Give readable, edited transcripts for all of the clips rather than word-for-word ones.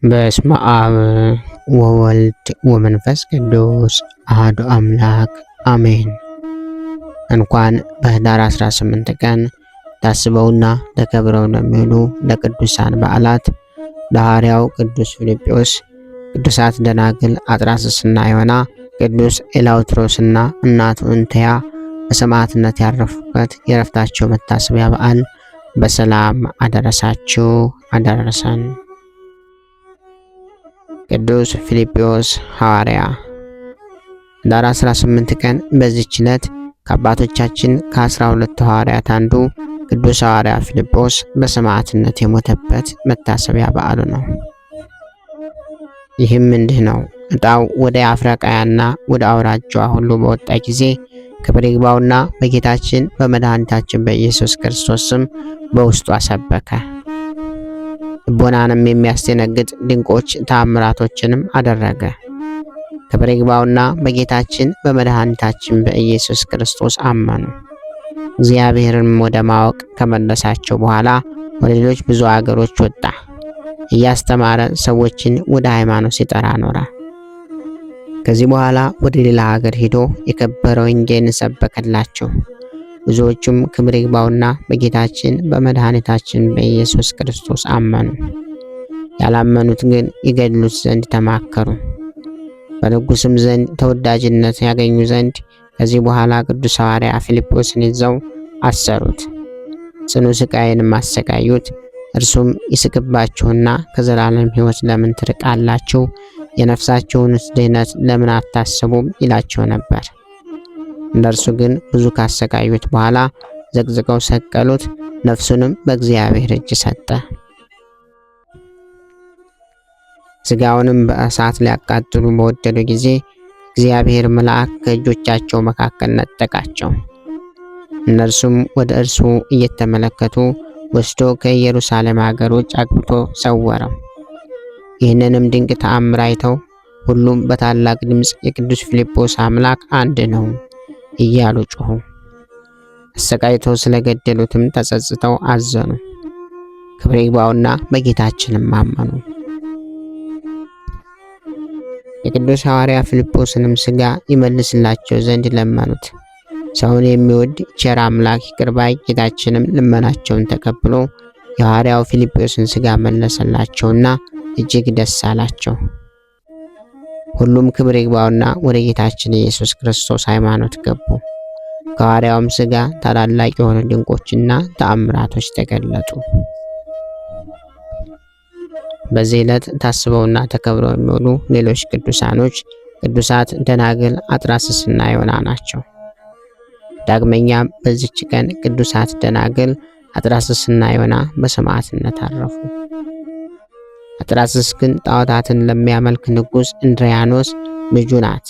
በስመ አብ ወወልድ ወመንፈስ ቅዱስ አሐዱ አምላክ አሜን። እንኳን በኅዳር 18 ቀን ታስበውና ተከብረው ለሚውሉ ለቅዱሳን በዓላት ለሐዋርያው ቅዱስ ፊልጶስ፣ ቅዱሳት ደናግል አጥራስስና ዮና፣ ቅዱስ ኤላውትሮስና እናቱ እንተያ በሰማዕትነት ያረፉበት የዕረፍታቸው መታሰቢያ በዓል በሰላም አደረሳችሁ አደረሰን። ቅዱስ ፊልጶስ ሐዋርያ። ኅዳር 18 ቀን በዚህች ዕለት ከአባቶቻችን ከ12 ሐዋርያት አንዱ ቅዱስ ሐዋርያ ፊልጶስ በሰማዕትነት የሞተበት መታሰቢያ በዓሉ ነው። ይህም እንዲህ ነው። ዕጣው ወደ አፍሪቃያና ወደ አውራጃዋ ሁሉ በወጣ ጊዜ ክብር ይግባውና በጌታችን በመድኃኒታችን በኢየሱስ ክርስቶስ ስም በውስጡ አሰበከ። ልቦናንም የሚያስደነግጥ ድንቆች ተአምራቶችንም አደረገ። ክብር ይግባውና በጌታችን በመድኃኒታችን በኢየሱስ ክርስቶስ አመኑ። እግዚአብሔርንም ወደ ማወቅ ከመለሳቸው በኋላ ወደ ሌሎች ብዙ አገሮች ወጣ። እያስተማረ ሰዎችን ወደ ሃይማኖት ሲጠራ ኖረ። ከዚህ በኋላ ወደ ሌላ ሀገር ሄዶ የከበረ ወንጌልን ሰበከላቸው። ብዙዎቹም ክብር ይግባውና በጌታችን በመድኃኒታችን በኢየሱስ ክርስቶስ አመኑ። ያላመኑት ግን ይገድሉት ዘንድ ተማከሩ። በንጉሥም ዘንድ ተወዳጅነት ያገኙ ዘንድ ከዚህ በኋላ ቅዱስ ሐዋርያ ፊልጶስን ይዘው አሰሩት። ጽኑ ስቃይንም አሰቃዩት። እርሱም ይስቅባችሁና ከዘላለም ሕይወት ለምን ትርቃላችሁ? የነፍሳችሁንስ ድህነት ለምን አታስቡም? ይላቸው ነበር። እነርሱ ግን ብዙ ካሰቃዩት በኋላ ዘቅዝቀው ሰቀሉት። ነፍሱንም በእግዚአብሔር እጅ ሰጠ። ሥጋውንም በእሳት ሊያቃጥሉ በወደዱ ጊዜ እግዚአብሔር መልአክ ከእጆቻቸው መካከል ነጠቃቸው። እነርሱም ወደ እርሱ እየተመለከቱ ወስዶ ከኢየሩሳሌም ሀገር ውጭ አግብቶ ሰወረው። ይህንንም ድንቅ ተአምር አይተው ሁሉም በታላቅ ድምፅ የቅዱስ ፊልጶስ አምላክ አንድ ነው እያሉ ጮኹ። አሰቃይተው ስለገደሉትም ተጸጽተው አዘኑ። ክብር ይግባውና በጌታችንም አመኑ። የቅዱስ ሐዋርያ ፊልጶስንም ሥጋ ይመልስላቸው ዘንድ ለመኑት። ሰውን የሚወድ ቸር አምላክ ይቅር ባይ ጌታችንም ልመናቸውን ተቀብሎ የሐዋርያው ፊልጶስን ሥጋ መለሰላቸውና እጅግ ደስ አላቸው። ሁሉም ክብር ይግባውና ወደ ጌታችን ኢየሱስ ክርስቶስ ሃይማኖት ገቡ። ከሐዋርያውም ሥጋ ታላላቅ የሆኑ ድንቆችና ተአምራቶች ተገለጡ። በዚህ ዕለት ታስበውና ተከብረው የሚውሉ ሌሎች ቅዱሳኖች ቅዱሳት ደናግል አጥራስስና ዮና ናቸው። ዳግመኛም በዚች ቀን ቅዱሳት ደናግል አጥራስስና ዮና በሰማዕትነት አረፉ። አጥራስስ ግን ጣዖታትን ለሚያመልክ ንጉሥ እንድሪያኖስ ልጁ ናት።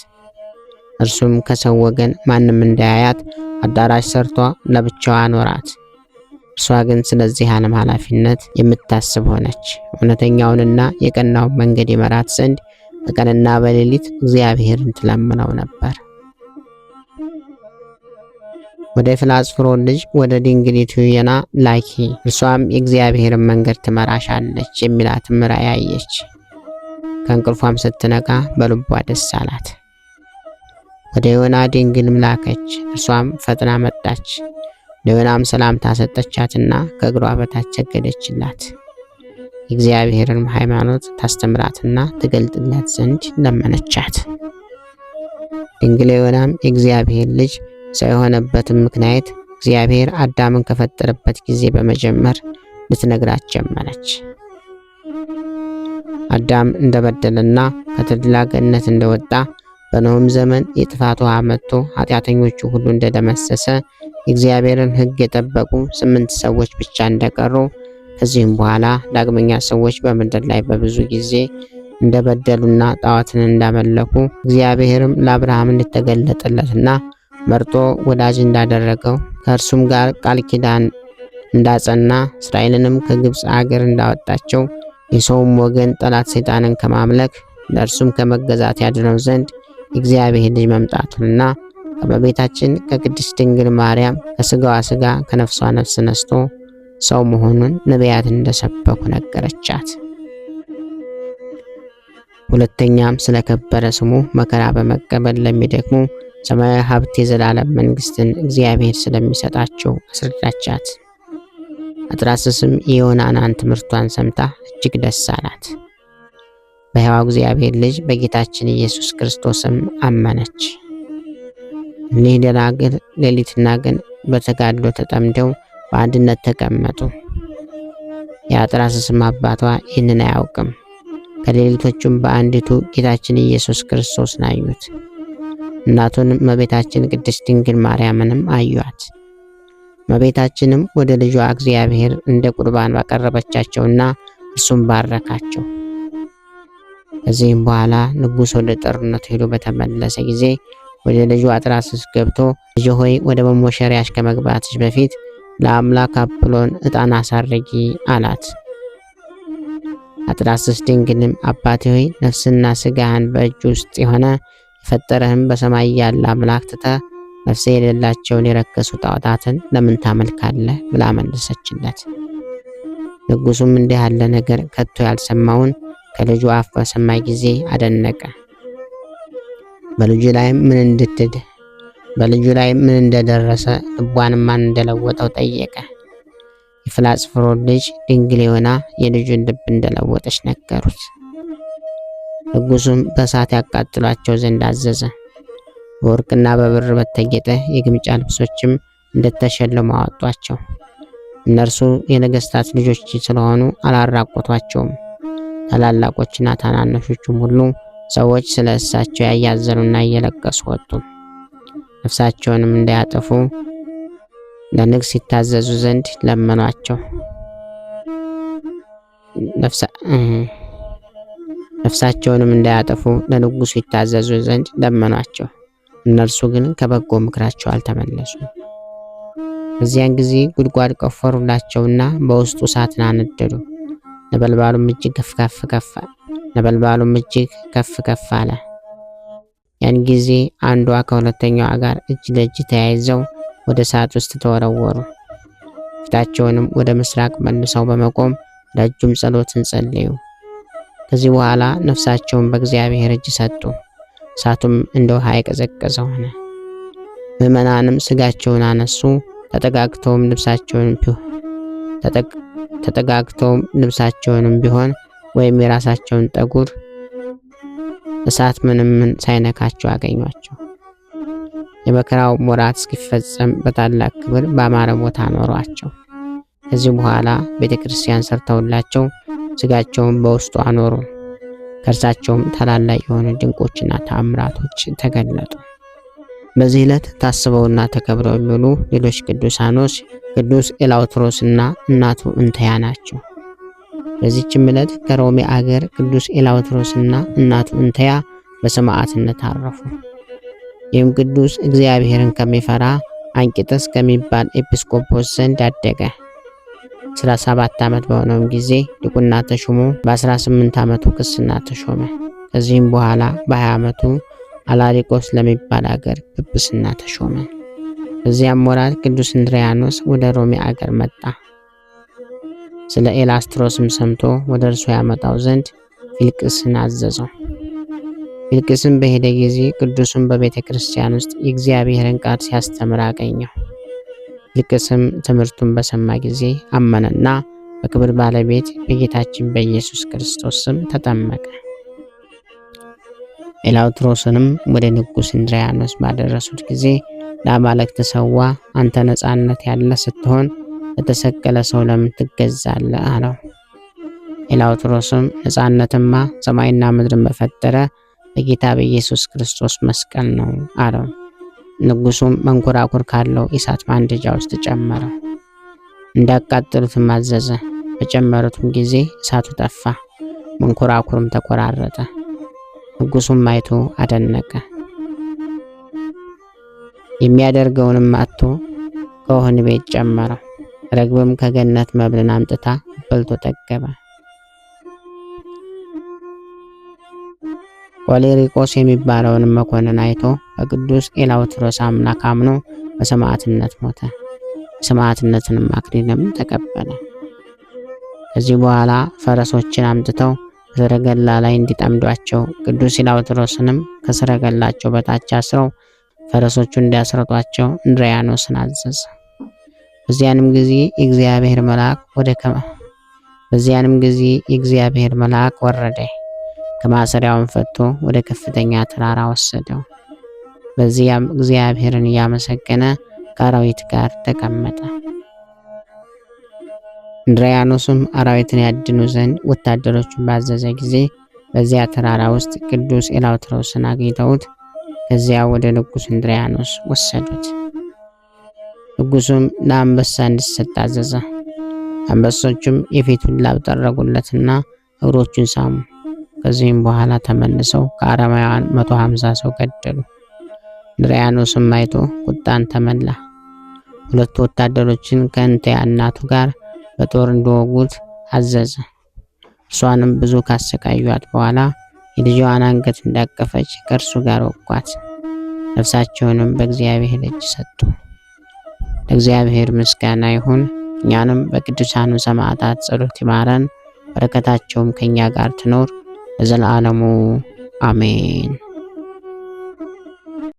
እርሱም ከሰው ወገን ማንም እንዳያያት አዳራሽ ሰርቶ ለብቻዋ አኖራት። እርሷ ግን ስለዚህ ዓለም ኃላፊነት የምታስብ ሆነች። እውነተኛውንና የቀናውን መንገድ ይመራት ዘንድ በቀንና በሌሊት እግዚአብሔርን ትለምነው ነበር። ወደ ፍላጽፍሮን ልጅ ወደ ድንግሊቱ ዮና ላኪ፣ እርሷም የእግዚአብሔርን መንገድ ትመራሻለች የሚላትን ራእይ አየች። ከእንቅልፏም ስትነቃ በልቧ ደስ አላት። ወደ ዮና ድንግልም ላከች። እርሷም ፈጥና መጣች። ለዮናም ሰላምታ ሰጠቻትና ከእግሯ በታች ሰገደችላት። የእግዚአብሔርን ሃይማኖት ታስተምራትና ትገልጥላት ዘንድ ለመነቻት። ድንግል ዮናም የእግዚአብሔር ልጅ ሰው የሆነበትን ምክንያት እግዚአብሔር አዳምን ከፈጠረበት ጊዜ በመጀመር ልትነግራት ጀመረች። አዳም እንደበደለና ከተድላ ገነት እንደወጣ በኖህም ዘመን የጥፋት ውሃ መጥቶ ኃጢአተኞቹ ሁሉ እንደደመሰሰ የእግዚአብሔርን ሕግ የጠበቁ 8 ሰዎች ብቻ እንደቀሩ ከዚህም በኋላ ዳግመኛ ሰዎች በምድር ላይ በብዙ ጊዜ እንደበደሉና ጣዖትን እንዳመለኩ እግዚአብሔርም ለአብርሃም እንደተገለጠለትና መርጦ ወዳጅ እንዳደረገው ከእርሱም ጋር ቃል ኪዳን እንዳጸና እስራኤልንም ከግብፅ አገር እንዳወጣቸው የሰውም ወገን ጠላት ሰይጣንን ከማምለክ ለእርሱም ከመገዛት ያድነው ዘንድ የእግዚአብሔር ልጅ መምጣቱንና ከእመቤታችን ከቅድስት ድንግል ማርያም ከሥጋዋ ሥጋ ከነፍሷ ነፍስ ነስቶ ሰው መሆኑን ነቢያት እንደሰበኩ ነገረቻት። ሁለተኛም ስለከበረ ስሙ መከራ በመቀበል ለሚደክሙ ሰማያዊ ሀብት የዘላለም መንግስትን እግዚአብሔር ስለሚሰጣቸው አስረዳቻት። አጥራስስም የዮናናን ትምህርቷን ሰምታ እጅግ ደስ አላት። በሕያው እግዚአብሔር ልጅ በጌታችን ኢየሱስ ክርስቶስም አመነች። እኒህ ደናግል ሌሊትና ቀን በተጋድሎ ተጠምደው በአንድነት ተቀመጡ። የአጥራስስም አባቷ ይህንን አያውቅም። ከሌሊቶቹም በአንዲቱ ጌታችን ኢየሱስ ክርስቶስን አዩት። እናቱን እመቤታችን ቅድስት ድንግል ማርያምንም አዩአት። እመቤታችንም ወደ ልጇ እግዚአብሔር እንደ ቁርባን ባቀረበቻቸውና እርሱም ባረካቸው። ከዚህም በኋላ ንጉሥ ወደ ጦርነቱ ሄዶ በተመለሰ ጊዜ ወደ ልጁ አጥራስስ ገብቶ ልጅ ሆይ ወደ መሞሸሪያሽ ከመግባትሽ በፊት ለአምላክ አጵሎን ዕጣን አሳርጊ አላት። አጥራስስ ድንግልም አባቴ ሆይ ነፍስና ሥጋህን በእጁ ውስጥ የሆነ የፈጠረህም በሰማይ ያለ አምላክ ትተህ ነፍስ የሌላቸውን የረከሱ ጣዖታትን ለምን ታመልካለህ ብላ መለሰችለት። ንጉሡም እንዲህ ያለ ነገር ከቶ ያልሰማውን ከልጁ አፍ በሰማ ጊዜ አደነቀ። በልጁ ላይ ምን እንደደረሰ ልቧንም ማን እንደለወጠው ጠየቀ። የፍላጽፍሮን ልጅ ድንግል ዮና የልጁን ልብ እንደለወጠች ነገሩት። ንጉሡም በእሳት ያቃጥሏቸው ዘንድ አዘዘ። በወርቅና በብር በተጌጠ የግምጫ ልብሶችም እንደተሸለሙ አወጧቸው። እነርሱ የነገስታት ልጆች ስለሆኑ አላራቆቷቸውም። ታላላቆችና ታናናሾቹም ሁሉ ሰዎች ስለ እሳቸው ያያዘኑና እየለቀሱ ወጡ። ነፍሳቸውንም እንዳያጠፉ ለንጉሥ ይታዘዙ ዘንድ ለመኗቸው። ነፍሳቸውንም እንዳያጠፉ ለንጉሡ ይታዘዙ ዘንድ ለመኗቸው። እነርሱ ግን ከበጎ ምክራቸው አልተመለሱም። በዚያን ጊዜ ጉድጓድ ቆፈሩላቸውና በውስጡ እሳትን አነደዱ። ነበልባሉም እጅግ ከፍ ከፍ አለ። ያን ጊዜ አንዷ ከሁለተኛዋ ጋር እጅ ለእጅ ተያይዘው ወደ እሳት ውስጥ ተወረወሩ። ፊታቸውንም ወደ ምስራቅ መልሰው በመቆም ረጅም ጸሎትን ጸለዩ። ከዚህ በኋላ ነፍሳቸውን በእግዚአብሔር እጅ ሰጡ። እሳቱም እንደ ውሃ የቀዘቀዘ ሆነ። ምዕመናንም ስጋቸውን አነሱ። ተጠጋግተውም ልብሳቸውንም ቢሆን ወይም የራሳቸውን ጠጉር እሳት ምንም ሳይነካቸው አገኟቸው። የመከራው ወራት እስኪፈጸም በታላቅ ክብር በአማረ ቦታ አኖሯቸው። ከዚህ በኋላ ቤተክርስቲያን ሰርተውላቸው ስጋቸውን በውስጡ አኖሩ። ከእርሳቸውም ታላላቅ የሆኑ ድንቆችና ተአምራቶች ተገለጡ። በዚህ ዕለት ታስበውና ተከብረው የሚውሉ ሌሎች ቅዱሳኖች ቅዱስ ኤላውትሮስና እናቱ እንተያ ናቸው። በዚህችም ዕለት ከሮሜ አገር ቅዱስ ኤላውትሮስና እናቱ እንተያ በሰማዕትነት አረፉ። ይህም ቅዱስ እግዚአብሔርን ከሚፈራ አንቂጠስ ከሚባል ኤጲስቆጶስ ዘንድ አደገ። 17 ዓመት በሆነውም ጊዜ ዲቁና ተሾሞ በ18 ዓመቱ ቅስና ተሾመ። ከዚህም በኋላ በ20 ዓመቱ አላሪቆስ ለሚባል አገር ጵጵስና ተሾመ። በዚያም ወራት ቅዱስ እንድሪያኖስ ወደ ሮሜ አገር መጣ። ስለ ኤላስትሮስም ሰምቶ ወደ እርሱ ያመጣው ዘንድ ፊልቅስን አዘዘው። ፊልቅስም በሄደ ጊዜ ቅዱሱን በቤተ ክርስቲያን ውስጥ የእግዚአብሔርን ቃል ሲያስተምር አገኘው። ፊልቅስም ትምህርቱን በሰማ ጊዜ አመነና በክብር ባለቤት በጌታችን በኢየሱስ ክርስቶስ ስም ተጠመቀ። ኤላውትሮስንም ወደ ንጉሥ እንድሪያኖስ ባደረሱት ጊዜ ለአማልክት ሰዋ፣ አንተ ነጻነት ያለ ስትሆን ለተሰቀለ ሰው ለምን ትገዛለህ? አለው። ኤላውትሮስም ነጻነትማ ሰማይና ምድርን በፈጠረ በጌታ በኢየሱስ ክርስቶስ መስቀል ነው አለው። ንጉሡም መንኮራኩር ካለው እሳት ማንደጃ ውስጥ ጨመረው። እንዳቃጠሉትም አዘዘ። በጨመሩትም ጊዜ እሳቱ ጠፋ፣ መንኮራኩርም ተቆራረጠ። ንጉሡም አይቶ አደነቀ። የሚያደርገውንም አጥቶ ከወህኒ ቤት ጨመረው። ርግብም ከገነት መብልን አምጥታ በልቶ ጠገበ። ኮሌሪቆስ የሚባለውንም መኮንን አይቶ በቅዱስ ኤላውትሮስ አምላክ አምኖ በሰማዕትነት ሞተ። የሰማዕትነትንም አክሊልም ተቀበለ። ከዚህ በኋላ ፈረሶችን አምጥተው በሰረገላ ላይ እንዲጠምዷቸው ቅዱስ ኢላውትሮስንም ከሰረገላቸው በታች አስረው ፈረሶቹን እንዲያስረጧቸው እንድሪያኖስን አዘዘ። በዚያንም ጊዜ የእግዚአብሔር መልአክ ወረደ፣ ከማሰሪያውን ፈቶ ወደ ከፍተኛ ተራራ ወሰደው። በዚያም እግዚአብሔርን እያመሰገነ ከአራዊት ጋር ተቀመጠ። እንድሪያኖስም አራዊትን ያድኑ ዘንድ ወታደሮቹን ባዘዘ ጊዜ በዚያ ተራራ ውስጥ ቅዱስ ኢላውትሮስን አግኝተውት ከዚያ ወደ ንጉሥ እንድሪያኖስ ወሰዱት። ንጉሡም ለአንበሳ እንዲሰጥ አዘዘ። አንበሶቹም የፊቱን ላብ ጠረጉለትና እግሮቹን ሳሙ። ከዚህም በኋላ ተመልሰው ከአረማውያን 150 ሰው ገደሉ። እንድሪያኖስም አይቶ ቁጣን ተመላ። ሁለቱ ወታደሮችን ከእንትያ እናቱ ጋር በጦር እንዲወጉት አዘዘ። እርሷንም ብዙ ካሰቃዩአት በኋላ የልጇን አንገት እንዳቀፈች ከእርሱ ጋር ወጓት። ነፍሳቸውንም በእግዚአብሔር እጅ ሰጡ። ለእግዚአብሔር ምስጋና ይሁን። እኛንም በቅዱሳኑ ሰማዕታት ጸሎት ይማረን፣ በረከታቸውም ከኛ ጋር ትኖር ለዘላለሙ አሜን።